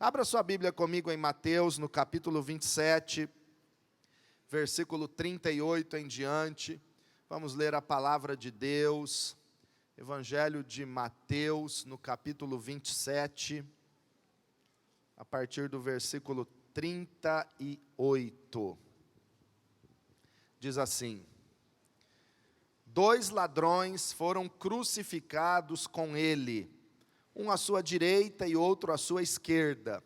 Abra sua Bíblia comigo em Mateus, no capítulo 27, versículo 38 em diante. Vamos ler a palavra de Deus. Evangelho de Mateus, no capítulo 27, a partir do versículo 38. Diz assim: 2 ladrões foram crucificados com ele, um à sua direita e outro à sua esquerda.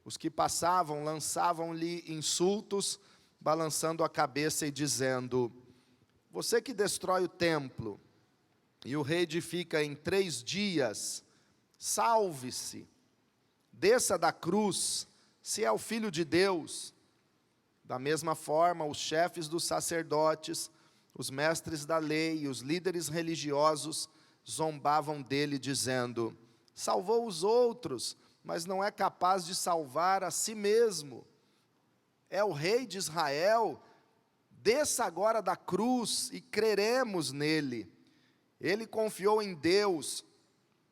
Os que passavam lançavam-lhe insultos, balançando a cabeça e dizendo: você que destrói o templo e o reedifica em 3 dias, salve-se, desça da cruz, se é o Filho de Deus. Da mesma forma, os chefes dos sacerdotes, os mestres da lei e os líderes religiosos zombavam dele, dizendo: salvou os outros, mas não é capaz de salvar a si mesmo. É o rei de Israel, desça agora da cruz e creremos nele. Ele confiou em Deus,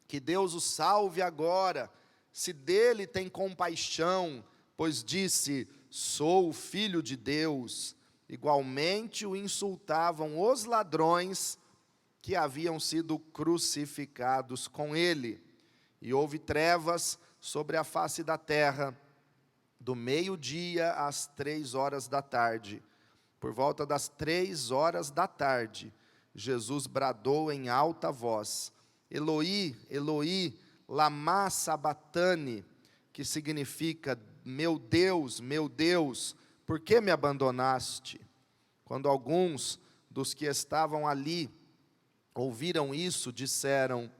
que Deus o salve agora, se dele tem compaixão, pois disse: sou o Filho de Deus. Igualmente o insultavam os ladrões que haviam sido crucificados com ele. E houve trevas sobre a face da terra, do meio-dia às 3 horas da tarde. Por volta das 3 horas da tarde, Jesus bradou em alta voz: Eloi, Eloi, lama sabatani, que significa: meu Deus, por que me abandonaste? Quando alguns dos que estavam ali ouviram isso, disseram: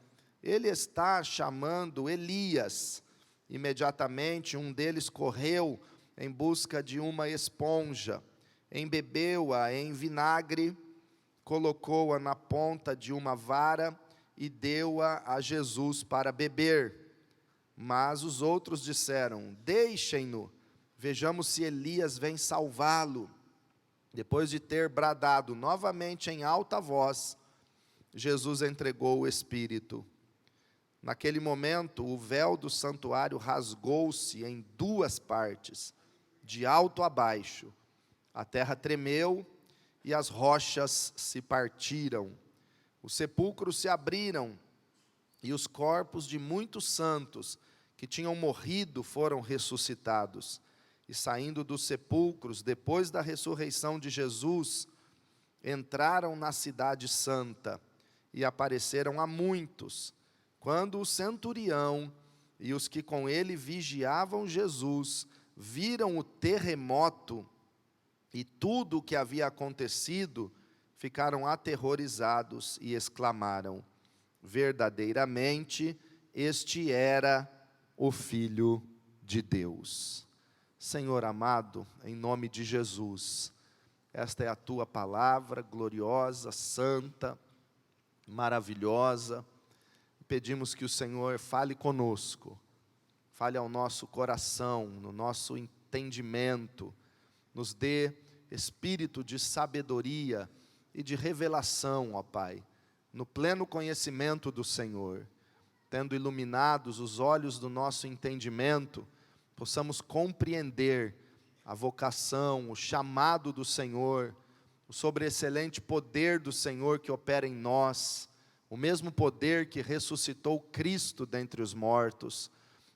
ele está chamando Elias. Imediatamente um deles correu em busca de uma esponja, embebeu-a em vinagre, colocou-a na ponta de uma vara e deu-a a Jesus para beber. Mas os outros disseram: deixem-no, vejamos se Elias vem salvá-lo. Depois de ter bradado novamente em alta voz, Jesus entregou o Espírito. Naquele momento, o véu do santuário rasgou-se em 2 partes, de alto a baixo. A terra tremeu e as rochas se partiram. Os sepulcros se abriram e os corpos de muitos santos que tinham morrido foram ressuscitados. E saindo dos sepulcros, depois da ressurreição de Jesus, entraram na cidade santa e apareceram a muitos. Quando o centurião e os que com ele vigiavam Jesus viram o terremoto e tudo o que havia acontecido, ficaram aterrorizados e exclamaram: verdadeiramente, este era o Filho de Deus. Senhor amado, em nome de Jesus, esta é a tua palavra gloriosa, santa, maravilhosa. Pedimos que o Senhor fale conosco, fale ao nosso coração, no nosso entendimento, nos dê espírito de sabedoria e de revelação, ó Pai, no pleno conhecimento do Senhor. Tendo iluminados os olhos do nosso entendimento, possamos compreender a vocação, o chamado do Senhor, o sobreexcelente poder do Senhor que opera em nós, o mesmo poder que ressuscitou Cristo dentre os mortos,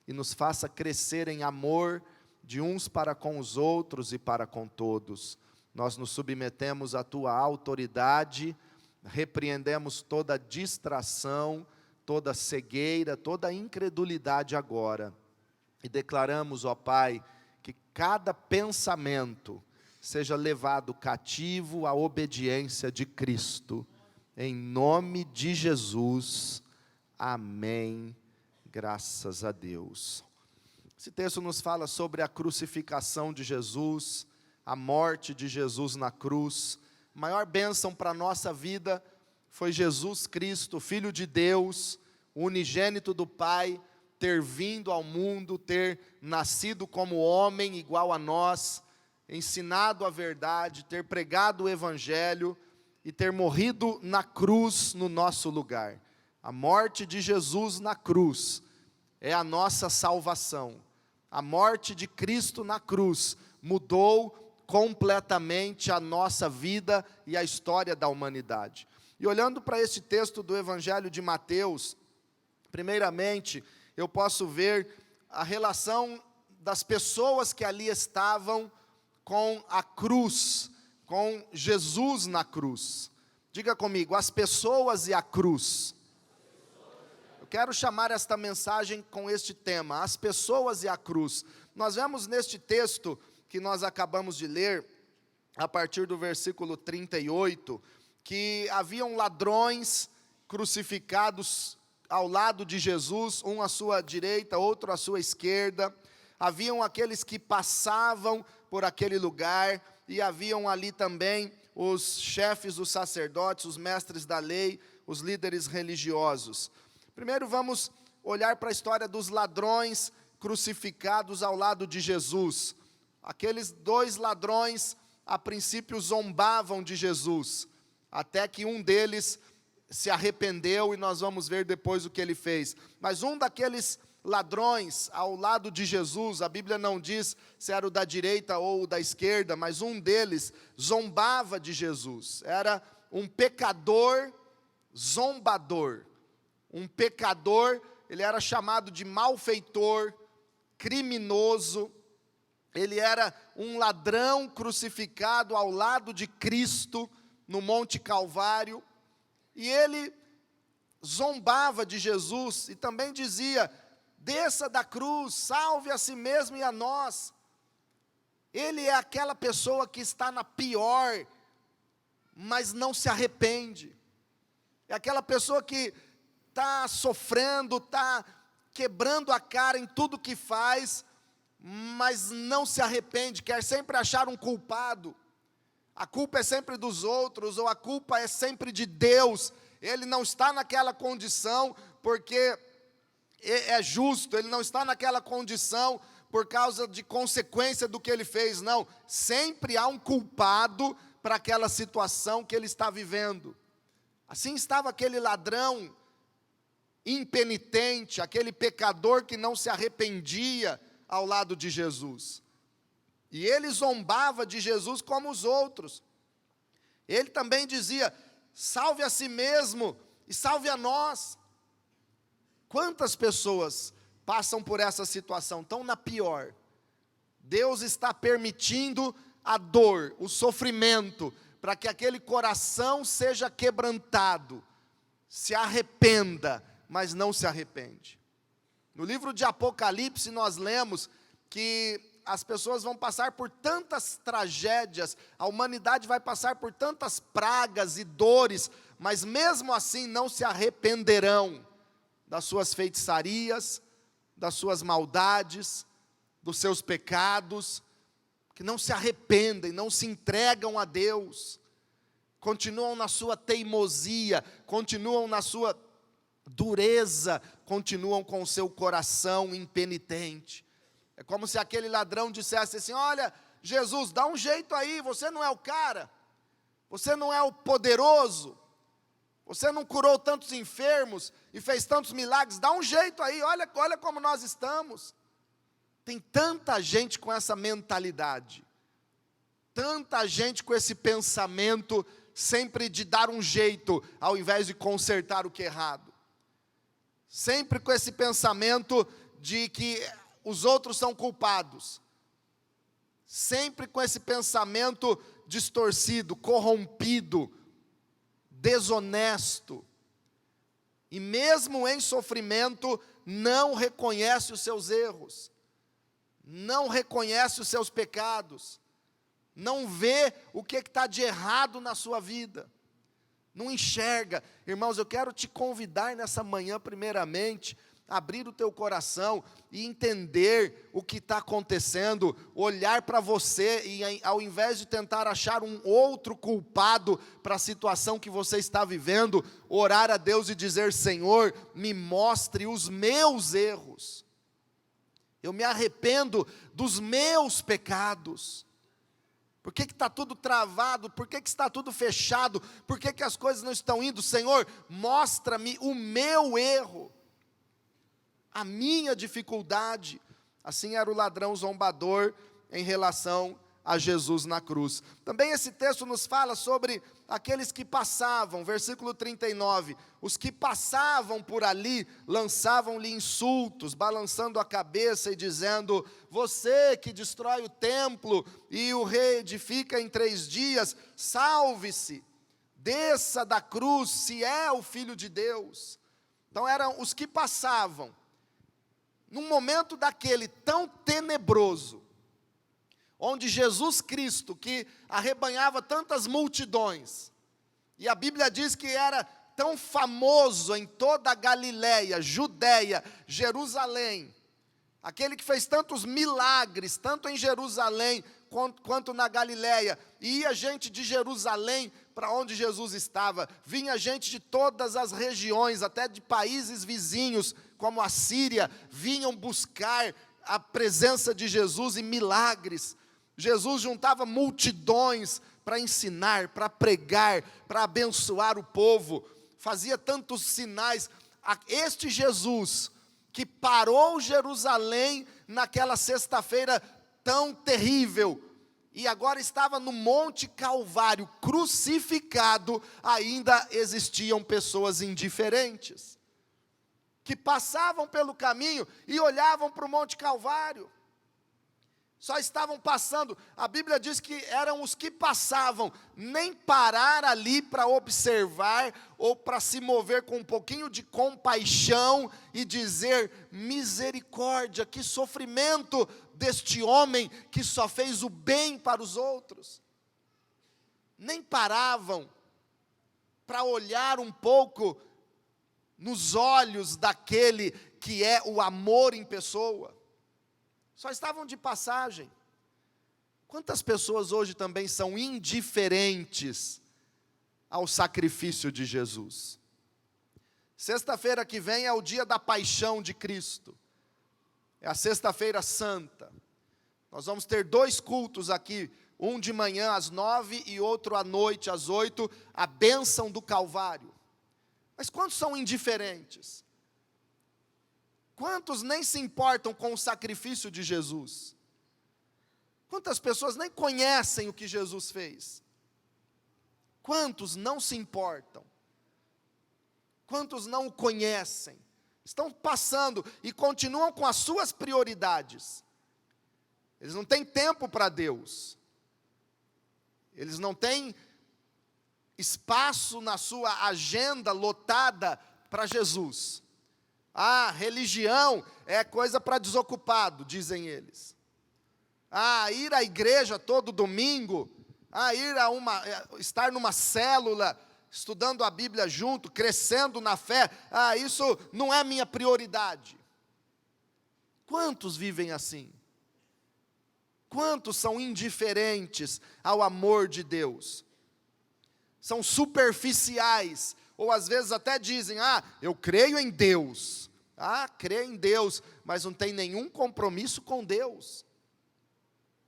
e nos faça crescer em amor de uns para com os outros e para com todos. Nós nos submetemos à tua autoridade, repreendemos toda distração, toda cegueira, toda incredulidade agora, e declaramos, ó Pai, que cada pensamento seja levado cativo à obediência de Cristo, em nome de Jesus, amém, graças a Deus. Esse texto nos fala sobre a crucificação de Jesus, a morte de Jesus na cruz. A maior bênção para a nossa vida foi Jesus Cristo, Filho de Deus, unigênito do Pai, ter vindo ao mundo, ter nascido como homem igual a nós, ensinado a verdade, ter pregado o Evangelho e ter morrido na cruz no nosso lugar. A morte de Jesus na cruz é a nossa salvação. A morte de Cristo na cruz mudou completamente a nossa vida e a história da humanidade. E olhando para este texto do Evangelho de Mateus, primeiramente, eu posso ver a relação das pessoas que ali estavam com a cruz, com Jesus na cruz. Diga comigo, as pessoas e a cruz. Eu quero chamar esta mensagem com este tema, as pessoas e a cruz. Nós vemos neste texto que nós acabamos de ler, a partir do versículo 38, que haviam ladrões crucificados ao lado de Jesus, um à sua direita, outro à sua esquerda. Haviam aqueles que passavam por aquele lugar, e haviam ali também os chefes dos sacerdotes, os mestres da lei, os líderes religiosos. Primeiro vamos olhar para a história dos ladrões crucificados ao lado de Jesus. Aqueles dois ladrões, a princípio, zombavam de Jesus, até que um deles se arrependeu, e nós vamos ver depois o que ele fez. Mas um daqueles ladrões ao lado de Jesus, a Bíblia não diz se era o da direita ou o da esquerda, mas um deles zombava de Jesus. Era um pecador zombador. Um pecador, ele era chamado de malfeitor, criminoso. Ele era um ladrão crucificado ao lado de Cristo no Monte Calvário. E ele zombava de Jesus e também dizia: desça da cruz, salve a si mesmo e a nós. Ele é aquela pessoa que está na pior, mas não se arrepende. É aquela pessoa que está sofrendo, está quebrando a cara em tudo que faz, mas não se arrepende, quer sempre achar um culpado. A culpa é sempre dos outros, ou a culpa é sempre de Deus. Ele não está naquela condição porque é justo, ele não está naquela condição por causa de consequência do que ele fez, não. Sempre há um culpado para aquela situação que ele está vivendo. Assim estava aquele ladrão impenitente, aquele pecador que não se arrependia ao lado de Jesus. E ele zombava de Jesus como os outros. Ele também dizia: salve a si mesmo e salve a nós. Quantas pessoas passam por essa situação, tão na pior? Deus está permitindo a dor, o sofrimento, para que aquele coração seja quebrantado, se arrependa, mas não se arrepende. No livro de Apocalipse nós lemos que as pessoas vão passar por tantas tragédias, a humanidade vai passar por tantas pragas e dores, mas mesmo assim não se arrependerão das suas feitiçarias, das suas maldades, dos seus pecados, que não se arrependem, não se entregam a Deus, continuam na sua teimosia, continuam na sua dureza, continuam com o seu coração impenitente. É como se aquele ladrão dissesse assim: olha, Jesus, dá um jeito aí, você não é o cara, você não é o poderoso, você não curou tantos enfermos e fez tantos milagres, dá um jeito aí, olha como nós estamos. Tem tanta gente com essa mentalidade, tanta gente com esse pensamento sempre de dar um jeito, ao invés de consertar o que é errado. Sempre com esse pensamento de que os outros são culpados. Sempre com esse pensamento distorcido, corrompido, desonesto. E mesmo em sofrimento, não reconhece os seus erros. Não reconhece os seus pecados. Não vê o que está de errado na sua vida. Não enxerga. Irmãos, eu quero te convidar nessa manhã, primeiramente, abrir o teu coração e entender o que está acontecendo, olhar para você e ao invés de tentar achar um outro culpado para a situação que você está vivendo, orar a Deus e dizer: Senhor, me mostre os meus erros. Eu me arrependo dos meus pecados. Por que está tudo travado? Por que está tudo fechado? Por que as coisas não estão indo? Senhor, mostra-me o meu erro, a minha dificuldade. Assim era o ladrão zombador em relação a Jesus na cruz. Também esse texto nos fala sobre aqueles que passavam, versículo 39, os que passavam por ali, lançavam-lhe insultos, balançando a cabeça e dizendo: você que destrói o templo e o reedifica em 3 dias, salve-se, desça da cruz, se é o Filho de Deus. Então eram os que passavam, num momento daquele tão tenebroso, onde Jesus Cristo, que arrebanhava tantas multidões, e a Bíblia diz que era tão famoso em toda a Galiléia, Judéia, Jerusalém, aquele que fez tantos milagres, tanto em Jerusalém quanto na Galiléia, e ia gente de Jerusalém para onde Jesus estava, vinha gente de todas as regiões, até de países vizinhos, como a Síria, vinham buscar a presença de Jesus e milagres. Jesus juntava multidões para ensinar, para pregar, para abençoar o povo, fazia tantos sinais. Este Jesus, que parou Jerusalém naquela sexta-feira tão terrível, e agora estava no Monte Calvário, crucificado, ainda existiam pessoas indiferentes, que passavam pelo caminho e olhavam para o Monte Calvário. Só estavam passando, a Bíblia diz que eram os que passavam, nem parar ali para observar, ou para se mover com um pouquinho de compaixão, e dizer: misericórdia, que sofrimento deste homem, que só fez o bem para os outros. Nem paravam para olhar um pouco nos olhos daquele que é o amor em pessoa. Só estavam de passagem. Quantas pessoas hoje também são indiferentes ao sacrifício de Jesus? Sexta-feira que vem é o dia da paixão de Cristo. É a sexta-feira santa. Nós vamos ter 2 cultos aqui, um de manhã às 9 e outro à noite às 8, a bênção do Calvário. Mas quantos são indiferentes? Quantos nem se importam com o sacrifício de Jesus? Quantas pessoas nem conhecem o que Jesus fez? Quantos não se importam? Quantos não o conhecem? Estão passando e continuam com as suas prioridades. Eles não têm tempo para Deus. Eles não têm espaço na sua agenda lotada para Jesus. Ah, religião é coisa para desocupado, dizem eles. Ah, ir à igreja todo domingo, estar numa célula, estudando a Bíblia junto, crescendo na fé, isso não é minha prioridade. Quantos vivem assim? Quantos são indiferentes ao amor de Deus? São superficiais, ou às vezes até dizem: eu creio em Deus. Crê em Deus, mas não tem nenhum compromisso com Deus.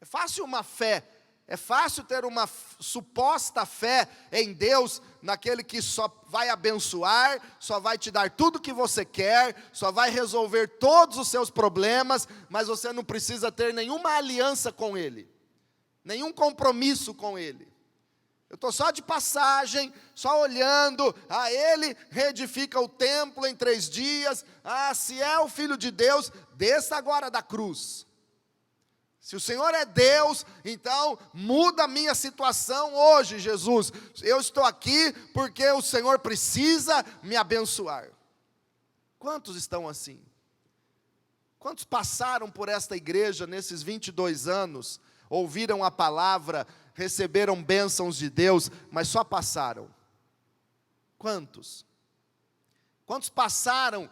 É fácil uma fé, é fácil ter uma suposta fé em Deus, naquele que só vai abençoar, só vai te dar tudo o que você quer, só vai resolver todos os seus problemas, mas você não precisa ter nenhuma aliança com Ele, nenhum compromisso com Ele. Eu estou só de passagem, só olhando, Ele reedifica o templo em 3 dias, se é o Filho de Deus, desça agora da cruz. Se o Senhor é Deus, então muda a minha situação hoje, Jesus. Eu estou aqui porque o Senhor precisa me abençoar. Quantos estão assim? Quantos passaram por esta igreja nesses 22 anos, ouviram a palavra, receberam bênçãos de Deus, mas só passaram? Quantos? Quantos passaram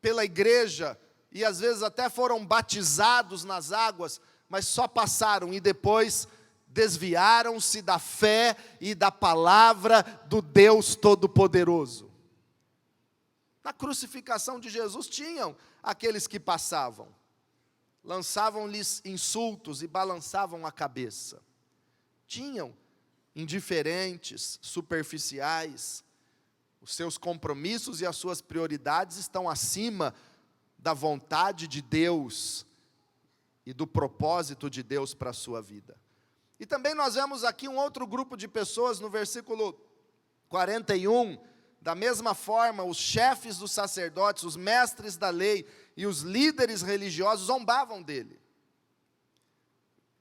pela igreja e às vezes até foram batizados nas águas, mas só passaram e depois desviaram-se da fé e da palavra do Deus Todo-Poderoso? Na crucificação de Jesus tinham aqueles que passavam, lançavam-lhes insultos e balançavam a cabeça. Tinham indiferentes, superficiais, os seus compromissos e as suas prioridades estão acima da vontade de Deus e do propósito de Deus para a sua vida. E também nós vemos aqui um outro grupo de pessoas no versículo 41, da mesma forma, os chefes dos sacerdotes, os mestres da lei e os líderes religiosos zombavam dele.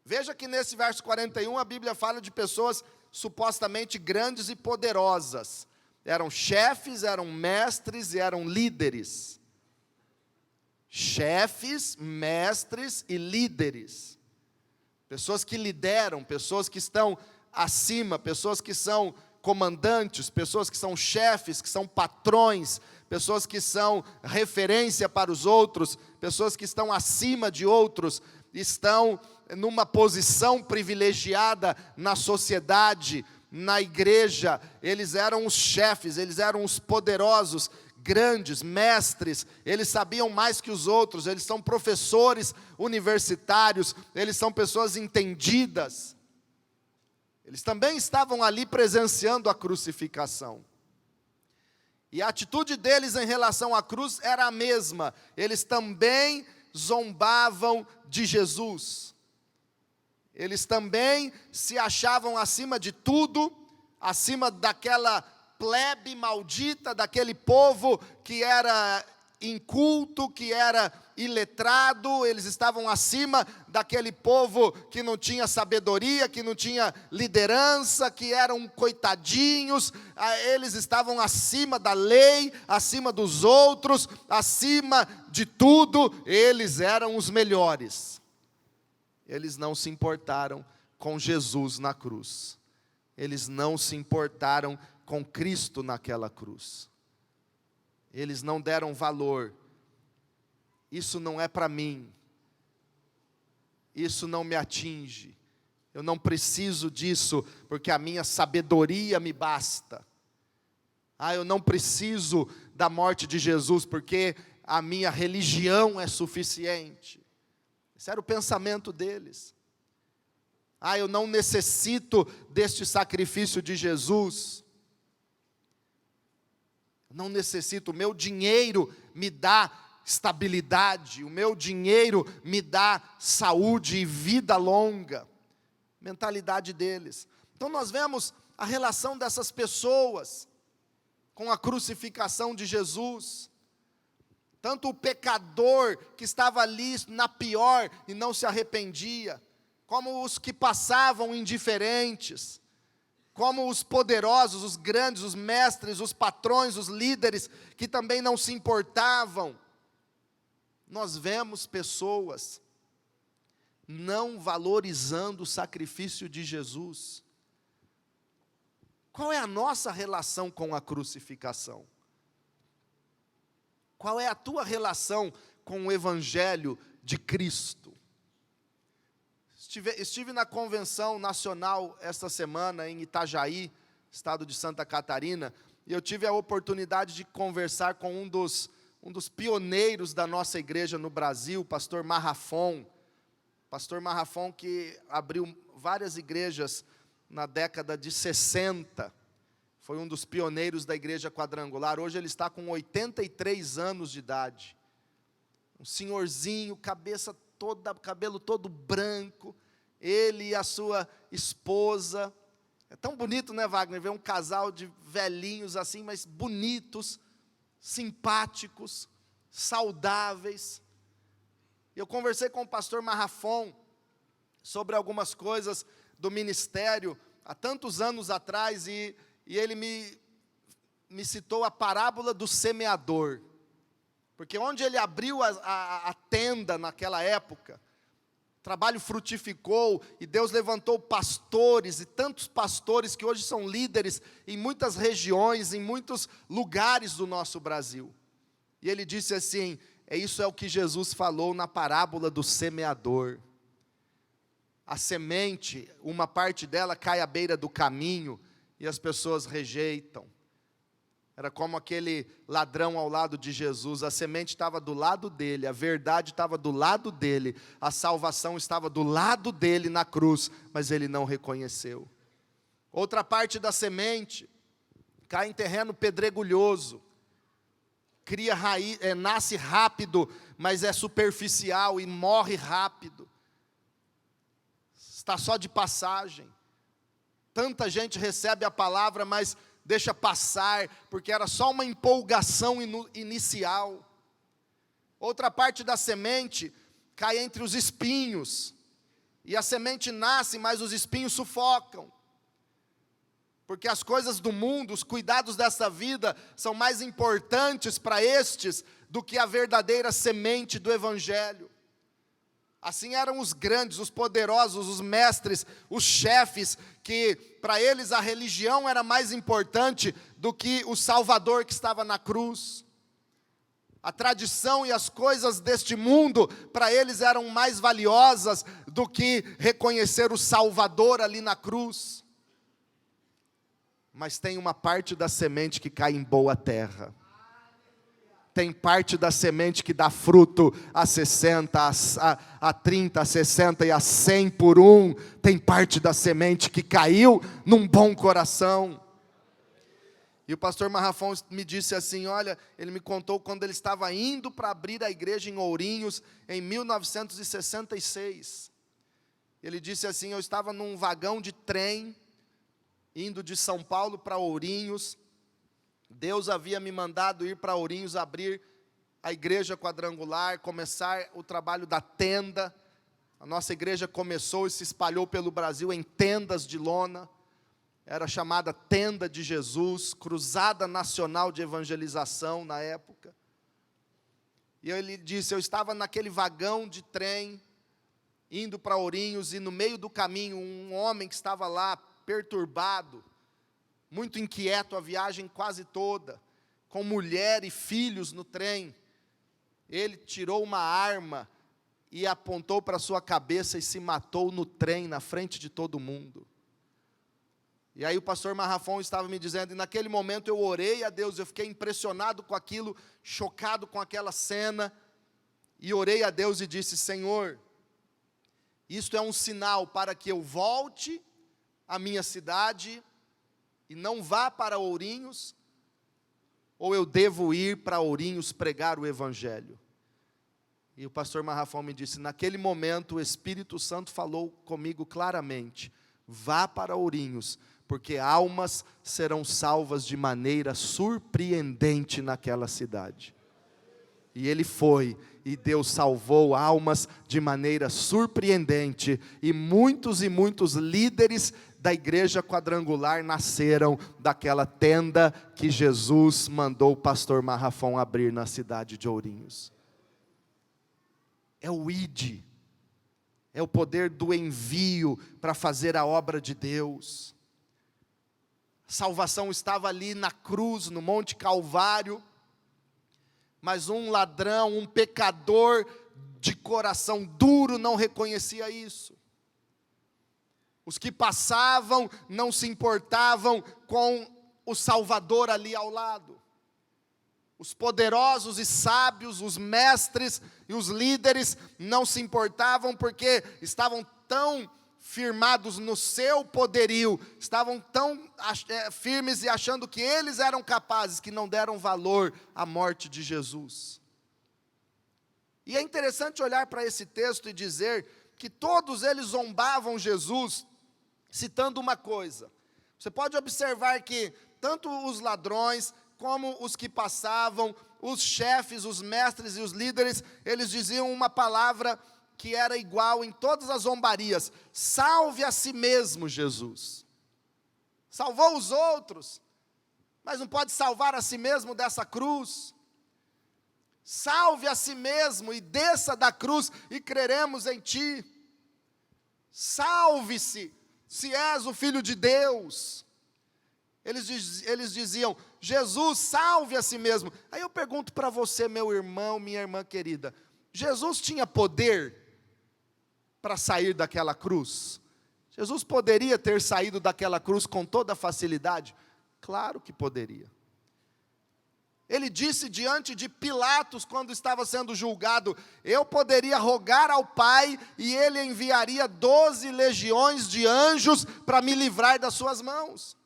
Veja que nesse verso 41 a Bíblia fala de pessoas supostamente grandes e poderosas. Eram chefes, eram mestres e eram líderes. Chefes, mestres e líderes. Pessoas que lideram, pessoas que estão acima, pessoas que são comandantes, pessoas que são chefes, que são patrões, pessoas que são referência para os outros, pessoas que estão acima de outros, estão numa posição privilegiada na sociedade, na igreja. Eles eram os chefes, eles eram os poderosos, grandes, mestres, eles sabiam mais que os outros, eles são professores universitários, eles são pessoas entendidas. Eles também estavam ali presenciando a crucificação. E a atitude deles em relação à cruz era a mesma. Eles também zombavam de Jesus. Eles também se achavam acima de tudo, acima daquela plebe maldita, daquele povo que era inculto, que era iletrado. Eles estavam acima daquele povo que não tinha sabedoria, que não tinha liderança, que eram coitadinhos. Eles estavam acima da lei, acima dos outros, acima de tudo. Eles eram os melhores. Eles não se importaram com Jesus na cruz. Eles não se importaram com Cristo naquela cruz. Eles não deram valor. Isso não é para mim. Isso não me atinge. Eu não preciso disso, porque a minha sabedoria me basta. Eu não preciso da morte de Jesus, porque a minha religião é suficiente. Esse era o pensamento deles. Eu não necessito deste sacrifício de Jesus. Não necessito, o meu dinheiro me dá estabilidade, o meu dinheiro me dá saúde e vida longa. Mentalidade deles. Então nós vemos a relação dessas pessoas com a crucificação de Jesus. Tanto o pecador que estava ali na pior e não se arrependia, como os que passavam indiferentes, como os poderosos, os grandes, os mestres, os patrões, os líderes, que também não se importavam. Nós vemos pessoas não valorizando o sacrifício de Jesus. Qual é a nossa relação com a crucificação? Qual é a tua relação com o Evangelho de Cristo? Estive na convenção nacional esta semana em Itajaí, estado de Santa Catarina, e eu tive a oportunidade de conversar com um dos pioneiros da nossa igreja no Brasil, pastor Marrafon. Pastor Marrafon, que abriu várias igrejas na década de 60, foi um dos pioneiros da igreja quadrangular. Hoje ele está com 83 anos de idade. Um senhorzinho, cabelo todo branco, ele e a sua esposa. É tão bonito, né, Wagner, ver um casal de velhinhos assim, mas bonitos, simpáticos, saudáveis. Eu conversei com o pastor Marrafon sobre algumas coisas do ministério há tantos anos atrás, e ele me citou a parábola do semeador. Porque onde ele abriu a tenda naquela época, o trabalho frutificou, e Deus levantou pastores, e tantos pastores que hoje são líderes em muitas regiões, em muitos lugares do nosso Brasil. E ele disse assim: isso é o que Jesus falou na parábola do semeador. A semente, uma parte dela cai à beira do caminho, e as pessoas rejeitam. Era como aquele ladrão ao lado de Jesus. A semente estava do lado dele, a verdade estava do lado dele, a salvação estava do lado dele na cruz, mas ele não reconheceu. Outra parte da semente cai em terreno pedregulhoso, cria raiz, nasce rápido, mas é superficial e morre rápido. está só de passagem. Tanta gente recebe a palavra, mas deixa passar, porque era só uma empolgação inicial. Outra parte da semente cai entre os espinhos, e a semente nasce, mas os espinhos sufocam. Porque as coisas do mundo, os cuidados dessa vida, são mais importantes para estes do que a verdadeira semente do Evangelho. Assim eram os grandes, os poderosos, os mestres, os chefes, que para eles a religião era mais importante do que o Salvador que estava na cruz. A tradição e as coisas deste mundo, para eles eram mais valiosas do que reconhecer o Salvador ali na cruz. Mas tem uma parte da semente que cai em boa terra. Tem parte da semente que dá fruto a 60, a 30, a 60 e a 100 por um. Tem parte da semente que caiu num bom coração. E o pastor Marrafão me disse assim, olha, ele me contou quando ele estava indo para abrir a igreja em Ourinhos, em 1966. Ele disse assim, eu estava num vagão de trem, indo de São Paulo para Ourinhos. Deus havia me mandado ir para Ourinhos, abrir a igreja quadrangular, começar o trabalho da tenda. A nossa igreja começou e se espalhou pelo Brasil em tendas de lona. Era chamada Tenda de Jesus, Cruzada Nacional de Evangelização na época. E ele disse, eu estava naquele vagão de trem, indo para Ourinhos, e no meio do caminho, um homem que estava lá, perturbado, muito inquieto a viagem quase toda, com mulher e filhos no trem, ele tirou uma arma e apontou para sua cabeça e se matou no trem, na frente de todo mundo. E aí o pastor Marrafão estava me dizendo, e naquele momento eu orei a Deus, eu fiquei impressionado com aquilo, chocado com aquela cena, e orei a Deus e disse, Senhor, isto é um sinal para que eu volte à minha cidade, e não vá para Ourinhos, ou eu devo ir para Ourinhos pregar o Evangelho? E o pastor Marrafão me disse, naquele momento o Espírito Santo falou comigo claramente, vá para Ourinhos, porque almas serão salvas de maneira surpreendente naquela cidade. E ele foi, e Deus salvou almas de maneira surpreendente, e muitos líderes da igreja quadrangular nasceram daquela tenda que Jesus mandou o pastor Marrafão abrir na cidade de Ourinhos. É o ID, é o poder do envio para fazer a obra de Deus. Salvação estava ali na cruz, no Monte Calvário, mas um ladrão, um pecador de coração duro não reconhecia isso. Os que passavam não se importavam com o Salvador ali ao lado. Os poderosos e sábios, os mestres e os líderes não se importavam porque estavam tão firmados no seu poderio, estavam tão firmes e achando que eles eram capazes, que não deram valor à morte de Jesus. E é interessante olhar para esse texto e dizer que todos eles zombavam Jesus, citando uma coisa. Você pode observar que tanto os ladrões, como os que passavam, os chefes, os mestres e os líderes, eles diziam uma palavra que era igual em todas as zombarias: salve a si mesmo, Jesus. Salvou os outros, mas não pode salvar a si mesmo dessa cruz. Salve a si mesmo e desça da cruz e creremos em ti. Salve-se, se és o Filho de Deus. Eles diziam, Jesus, salve a si mesmo. Aí eu pergunto para você, meu irmão, minha irmã querida, Jesus tinha poder para sair daquela cruz? Jesus poderia ter saído daquela cruz com toda facilidade? Claro que poderia. Ele disse diante de Pilatos, quando estava sendo julgado, eu poderia rogar ao Pai, e Ele enviaria 12 legiões de anjos para me livrar das suas mãos.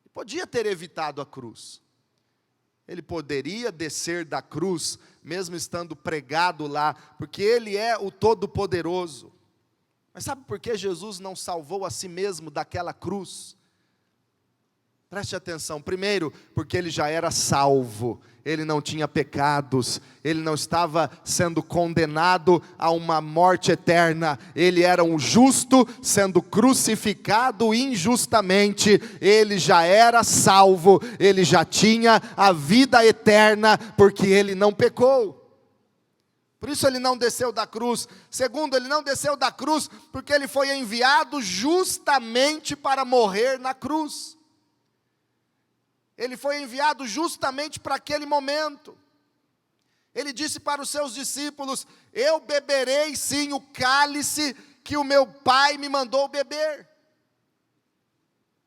Ele podia ter evitado a cruz. Ele poderia descer da cruz, mesmo estando pregado lá, porque Ele é o Todo-Poderoso. Mas sabe por que Jesus não salvou a si mesmo daquela cruz? Preste atenção. Primeiro, porque ele já era salvo, ele não tinha pecados, ele não estava sendo condenado a uma morte eterna, ele era um justo sendo crucificado injustamente, ele já era salvo, ele já tinha a vida eterna, porque ele não pecou. Por isso ele não desceu da cruz. Segundo, ele não desceu da cruz porque ele foi enviado justamente para morrer na cruz. Ele foi enviado justamente para aquele momento. Ele disse para os seus discípulos: eu beberei sim o cálice que o meu Pai me mandou beber.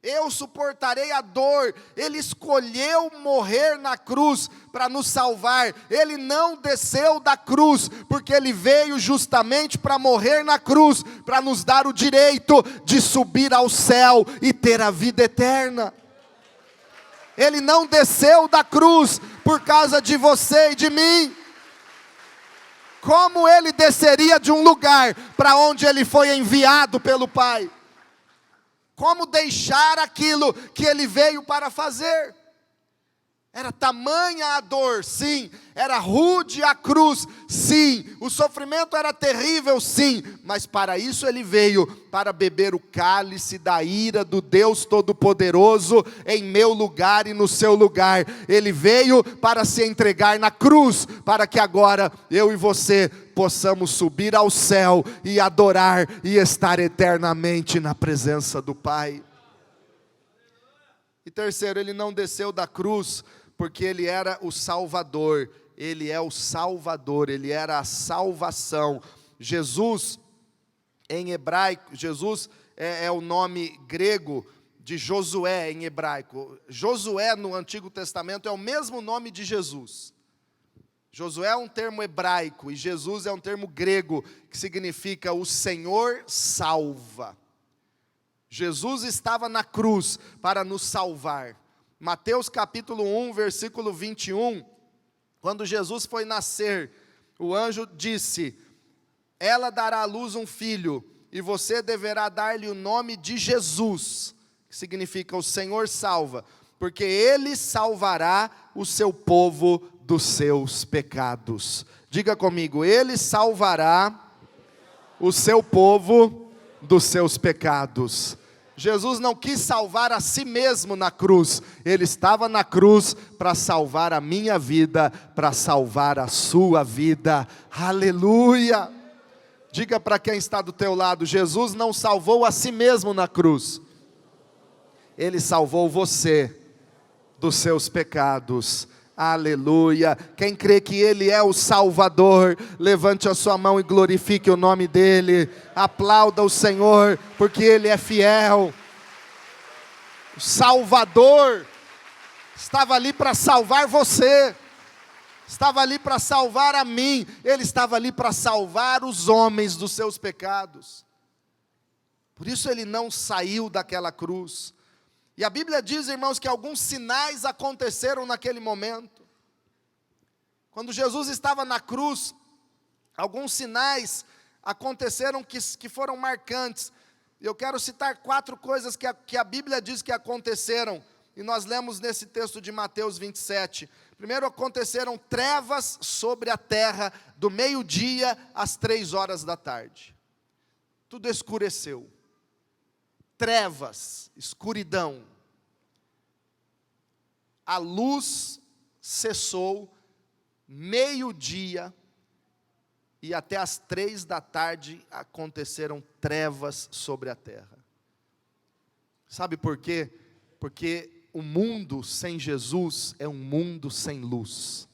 Eu suportarei a dor. Ele escolheu morrer na cruz para nos salvar. Ele não desceu da cruz, porque ele veio justamente para morrer na cruz, para nos dar o direito de subir ao céu e ter a vida eterna. Ele não desceu da cruz por causa de você e de mim. Como ele desceria de um lugar para onde ele foi enviado pelo Pai? Como deixar aquilo que ele veio para fazer? Era tamanha a dor, sim. Era rude a cruz, sim. O sofrimento era terrível, sim. Mas para isso ele veio, para beber o cálice da ira do Deus Todo-Poderoso em meu lugar e no seu lugar. Ele veio para se entregar na cruz, para que agora eu e você possamos subir ao céu e adorar e estar eternamente na presença do Pai. E terceiro, ele não desceu da cruz porque ele era o Salvador. Ele é o Salvador, ele era a salvação. Jesus, em hebraico, Jesus é o nome grego de Josué em hebraico. Josué no Antigo Testamento é o mesmo nome de Jesus. Josué é um termo hebraico e Jesus é um termo grego que significa o Senhor salva. Jesus estava na cruz para nos salvar. Mateus capítulo 1, versículo 21, quando Jesus foi nascer, o anjo disse: ela dará à luz um filho, e você deverá dar-lhe o nome de Jesus, que significa o Senhor salva, porque ele salvará o seu povo dos seus pecados. Diga comigo: ele salvará o seu povo dos seus pecados. Jesus não quis salvar a si mesmo na cruz, ele estava na cruz para salvar a minha vida, para salvar a sua vida. Aleluia! Diga para quem está do teu lado: Jesus não salvou a si mesmo na cruz, ele salvou você dos seus pecados. Aleluia. Quem crê que ele é o Salvador, levante a sua mão e glorifique o nome dele. Aplauda o Senhor, porque ele é fiel. O Salvador estava ali para salvar você, estava ali para salvar a mim, ele estava ali para salvar os homens dos seus pecados. Por isso ele não saiu daquela cruz. E a Bíblia diz, irmãos, que alguns sinais aconteceram naquele momento. Quando Jesus estava na cruz, alguns sinais aconteceram que foram marcantes. Eu quero citar 4 coisas que a Bíblia diz que aconteceram, e nós lemos nesse texto de Mateus 27. Primeiro, aconteceram trevas sobre a terra, do meio-dia às 3 horas da tarde. Tudo escureceu. Trevas, escuridão. A luz cessou, meio-dia, e até as 3 da tarde aconteceram trevas sobre a terra. Sabe por quê? Porque o mundo sem Jesus é um mundo sem luz.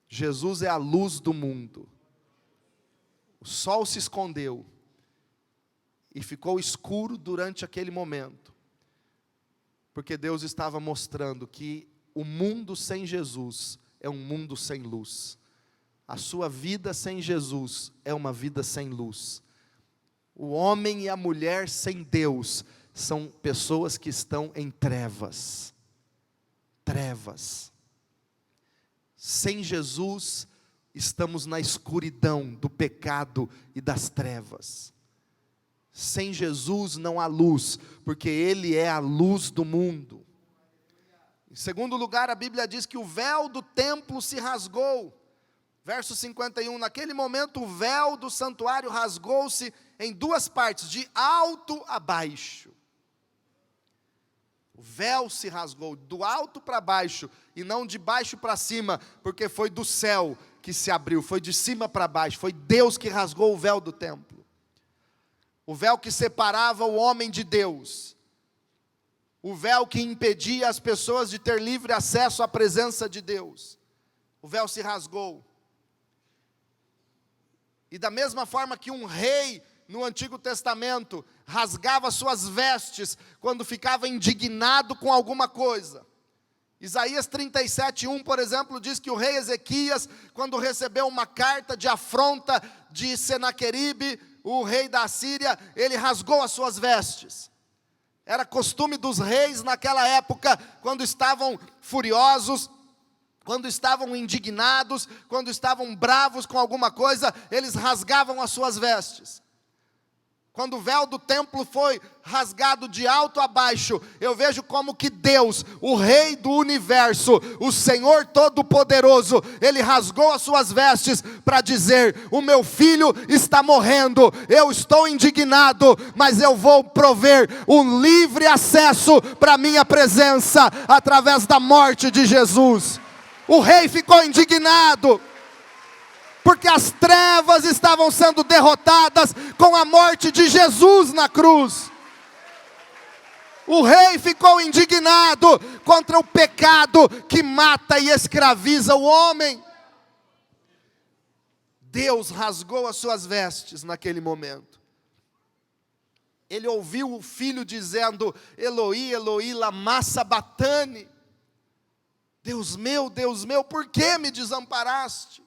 Jesus é a luz do mundo. O sol se escondeu e ficou escuro durante aquele momento, porque Deus estava mostrando que o mundo sem Jesus é um mundo sem luz. A sua vida sem Jesus é uma vida sem luz. O homem e a mulher sem Deus são pessoas que estão em trevas. Trevas. Sem Jesus, estamos na escuridão do pecado e das trevas. Sem Jesus não há luz, porque Ele é a luz do mundo. Em segundo lugar, a Bíblia diz que o véu do templo se rasgou. Verso 51, naquele momento o véu do santuário rasgou-se em duas partes, de alto a baixo. O véu se rasgou do alto para baixo, e não de baixo para cima, porque foi do céu que se abriu, foi de cima para baixo, foi Deus que rasgou o véu do templo. O véu que separava o homem de Deus. O véu que impedia as pessoas de ter livre acesso à presença de Deus. O véu se rasgou. E da mesma forma que um rei no Antigo Testamento rasgava suas vestes quando ficava indignado com alguma coisa. Isaías 37:1, por exemplo, diz que o rei Ezequias, quando recebeu uma carta de afronta de Senaqueribe, o rei da Assíria, ele rasgou as suas vestes. Era costume dos reis naquela época, quando estavam furiosos, quando estavam indignados, quando estavam bravos com alguma coisa, eles rasgavam as suas vestes. Quando o véu do templo foi rasgado de alto a baixo, eu vejo como que Deus, o Rei do Universo, o Senhor Todo-Poderoso, Ele rasgou as suas vestes para dizer: o meu filho está morrendo, eu estou indignado, mas eu vou prover um livre acesso para a minha presença, através da morte de Jesus. O rei ficou indignado, porque as trevas estavam sendo derrotadas com a morte de Jesus na cruz. O rei ficou indignado contra o pecado que mata e escraviza o homem. Deus rasgou as suas vestes naquele momento. Ele ouviu o filho dizendo: Eloi, Eloi, lama sabatani. Deus meu, por que me desamparaste?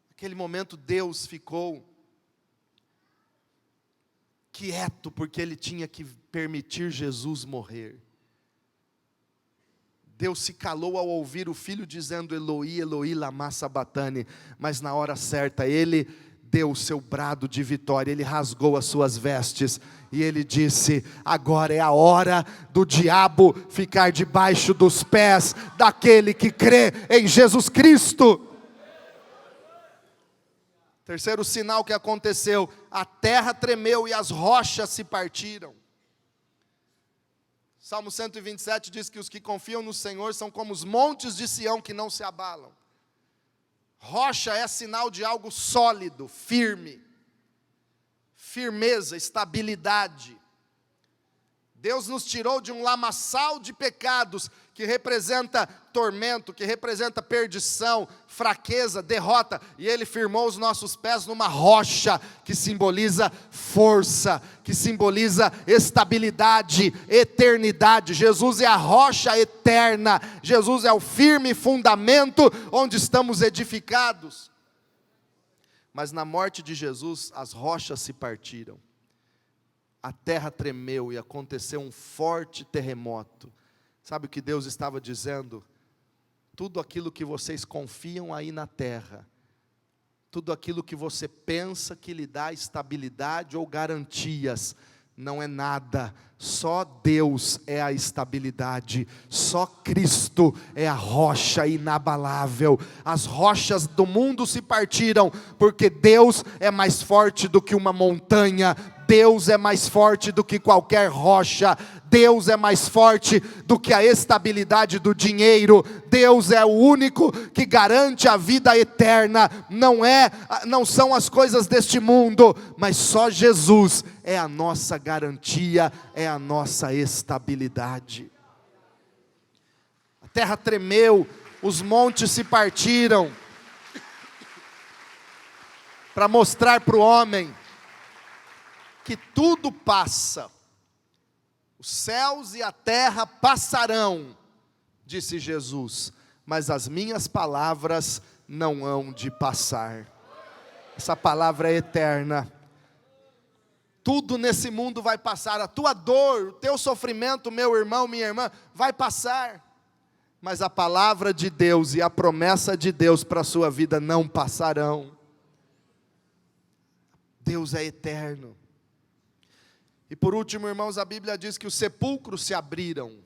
Naquele momento Deus ficou quieto, porque Ele tinha que permitir Jesus morrer. Deus se calou ao ouvir o filho dizendo: Eloi, Eloi, lama sabatani. Mas na hora certa Ele deu o seu brado de vitória, Ele rasgou as suas vestes, e Ele disse: agora é a hora do diabo ficar debaixo dos pés daquele que crê em Jesus Cristo. Terceiro sinal que aconteceu: a terra tremeu e as rochas se partiram. Salmo 127 diz que os que confiam no Senhor são como os montes de Sião que não se abalam. Rocha é sinal de algo sólido, firme, firmeza, estabilidade. Deus nos tirou de um lamaçal de pecados, que representa tormento, que representa perdição, fraqueza, derrota, e Ele firmou os nossos pés numa rocha, que simboliza força, que simboliza estabilidade, eternidade. Jesus é a rocha eterna, Jesus é o firme fundamento onde estamos edificados. Mas na morte de Jesus, as rochas se partiram, a terra tremeu e aconteceu um forte terremoto. Sabe o que Deus estava dizendo? Tudo aquilo que vocês confiam aí na terra, tudo aquilo que você pensa que lhe dá estabilidade ou garantias, não é nada. Só Deus é a estabilidade, só Cristo é a rocha inabalável. As rochas do mundo se partiram, porque Deus é mais forte do que uma montanha, Deus é mais forte do que qualquer rocha, Deus é mais forte do que a estabilidade do dinheiro, Deus é o único que garante a vida eterna, não são as coisas deste mundo, mas só Jesus é a nossa garantia, é a nossa estabilidade. A terra tremeu, os montes se partiram, para mostrar para o homem que tudo passa. Os céus e a terra passarão, disse Jesus, mas as minhas palavras não hão de passar. Essa palavra é eterna. Tudo nesse mundo vai passar, a tua dor, o teu sofrimento, meu irmão, minha irmã, vai passar. Mas a palavra de Deus e a promessa de Deus para a sua vida não passarão. Deus é eterno. E por último, irmãos, a Bíblia diz que os sepulcros se abriram.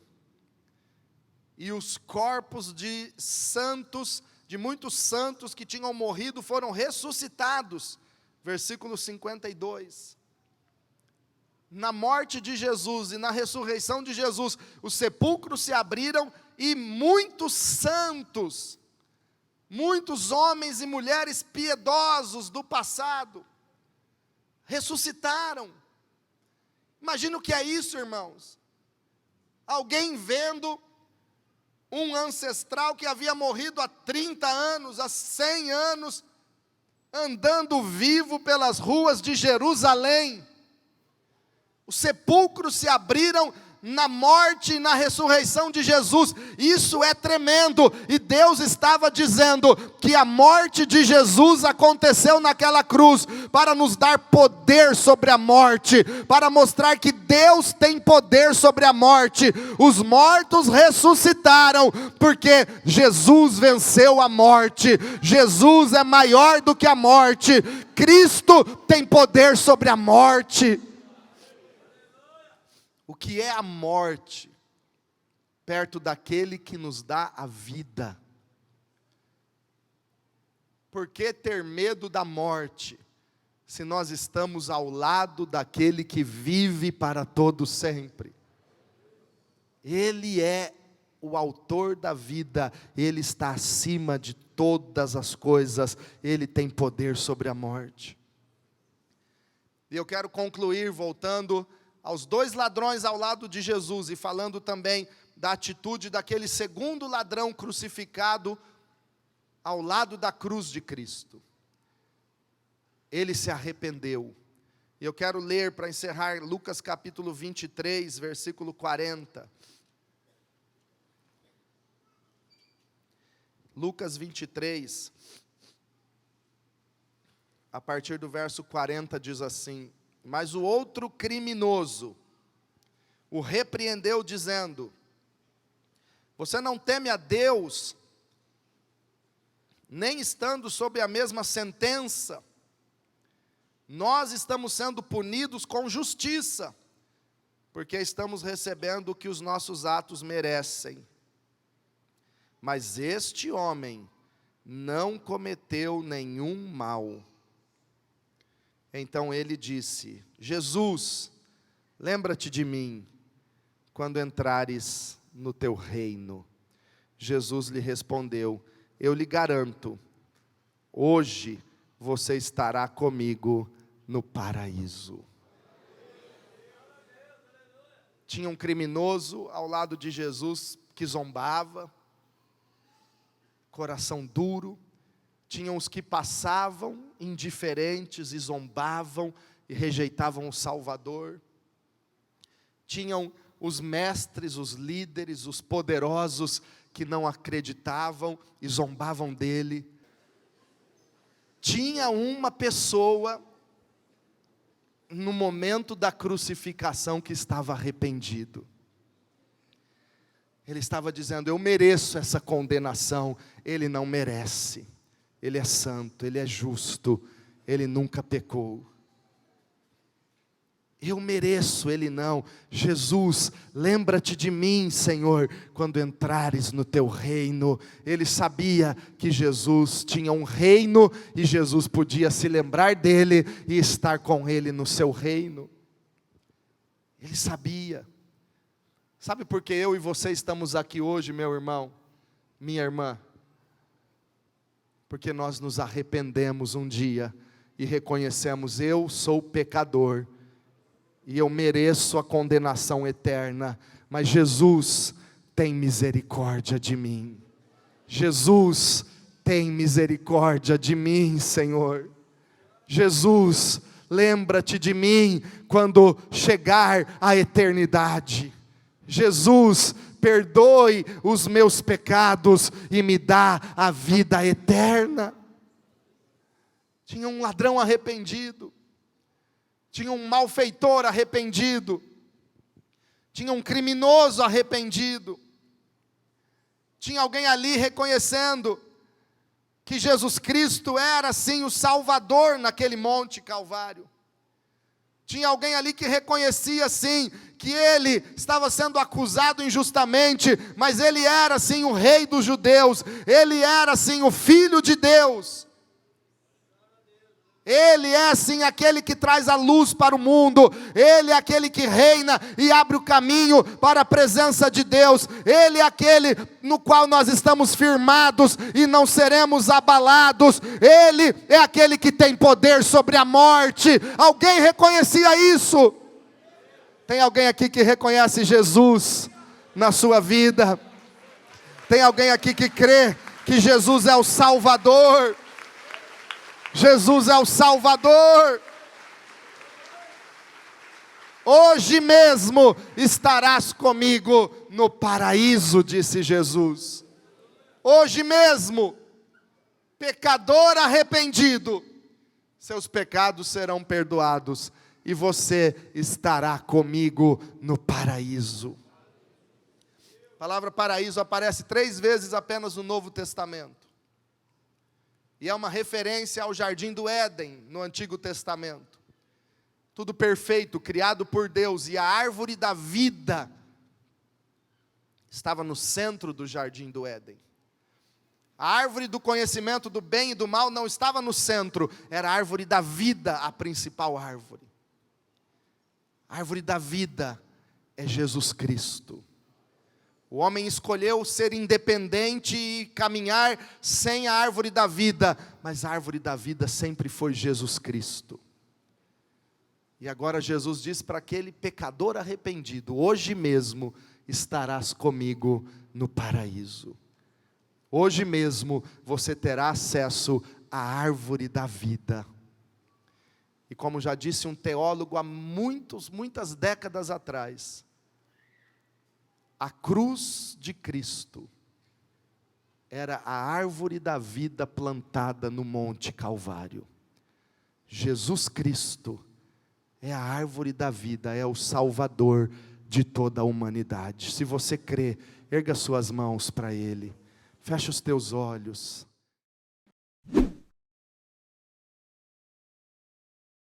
E os corpos de santos, de muitos santos que tinham morrido, foram ressuscitados. Versículo 52. Na morte de Jesus e na ressurreição de Jesus, os sepulcros se abriram e muitos santos, muitos homens e mulheres piedosos do passado, ressuscitaram. Imagina o que é isso, irmãos. Alguém vendo um ancestral que havia morrido há 30 anos, há 100 anos, andando vivo pelas ruas de Jerusalém. Os sepulcros se abriram na morte e na ressurreição de Jesus. Isso é tremendo. E Deus estava dizendo que a morte de Jesus aconteceu naquela cruz para nos dar poder sobre a morte, para mostrar que Deus tem poder sobre a morte. Os mortos ressuscitaram porque Jesus venceu a morte. Jesus é maior do que a morte. Cristo tem poder sobre a morte. O que é a morte? Perto daquele que nos dá a vida. Por que ter medo da morte, se nós estamos ao lado daquele que vive para todo sempre? Ele é o autor da vida, Ele está acima de todas as coisas, Ele tem poder sobre a morte. E eu quero concluir voltando aos dois ladrões ao lado de Jesus, e falando também da atitude daquele segundo ladrão crucificado ao lado da cruz de Cristo. Ele se arrependeu. E eu quero ler para encerrar Lucas capítulo 23, versículo 40. Lucas 23, a partir do verso 40 diz assim: mas o outro criminoso o repreendeu dizendo: você não teme a Deus, nem estando sob a mesma sentença? Nós estamos sendo punidos com justiça, porque estamos recebendo o que os nossos atos merecem. Mas este homem não cometeu nenhum mal. Então ele disse: Jesus, lembra-te de mim, quando entrares no teu reino. Jesus lhe respondeu: eu lhe garanto, hoje você estará comigo no paraíso. Tinha um criminoso ao lado de Jesus que zombava, coração duro. Tinham os que passavam indiferentes e zombavam e rejeitavam o Salvador. Tinham os mestres, os líderes, os poderosos que não acreditavam e zombavam dele. Tinha uma pessoa no momento da crucificação que estava arrependido. Ele estava dizendo: eu mereço essa condenação. Ele não merece. Ele é santo, Ele é justo, Ele nunca pecou. Eu mereço, Ele não. Jesus, lembra-te de mim, Senhor, quando entrares no teu reino. Ele sabia que Jesus tinha um reino e Jesus podia se lembrar dele e estar com ele no seu reino. Ele sabia. Sabe por que eu e você estamos aqui hoje, meu irmão, minha irmã? Porque nós nos arrependemos um dia e reconhecemos: eu sou pecador e eu mereço a condenação eterna, mas Jesus tem misericórdia de mim. Jesus tem misericórdia de mim, Senhor. Jesus, lembra-te de mim quando chegar a eternidade. Jesus, perdoe os meus pecados e me dá a vida eterna. Tinha um ladrão arrependido, tinha um malfeitor arrependido, tinha um criminoso arrependido, tinha alguém ali reconhecendo que Jesus Cristo era sim o Salvador naquele monte Calvário. Tinha alguém ali que reconhecia sim, que ele estava sendo acusado injustamente, mas ele era sim o rei dos judeus, ele era sim o filho de Deus. Ele é sim aquele que traz a luz para o mundo, ele é aquele que reina e abre o caminho para a presença de Deus, ele é aquele no qual nós estamos firmados e não seremos abalados, ele é aquele que tem poder sobre a morte. Alguém reconhecia isso? Tem alguém aqui que reconhece Jesus na sua vida? Tem alguém aqui que crê que Jesus é o Salvador? Jesus é o Salvador. Hoje mesmo estarás comigo no paraíso, disse Jesus. Hoje mesmo, pecador arrependido, seus pecados serão perdoados e você estará comigo no paraíso. A palavra paraíso aparece 3 vezes apenas no Novo Testamento. E é uma referência ao jardim do Éden, no Antigo Testamento. Tudo perfeito, criado por Deus, e a árvore da vida estava no centro do jardim do Éden. A árvore do conhecimento do bem e do mal não estava no centro, era a árvore da vida, a principal árvore. A árvore da vida é Jesus Cristo. O homem escolheu ser independente e caminhar sem a árvore da vida, mas a árvore da vida sempre foi Jesus Cristo. E agora Jesus diz para aquele pecador arrependido: hoje mesmo estarás comigo no paraíso. Hoje mesmo você terá acesso à árvore da vida. E como já disse um teólogo há muitas décadas atrás, a cruz de Cristo era a árvore da vida plantada no Monte Calvário. Jesus Cristo é a árvore da vida, é o Salvador de toda a humanidade. Se você crê, erga suas mãos para Ele, fecha os teus olhos.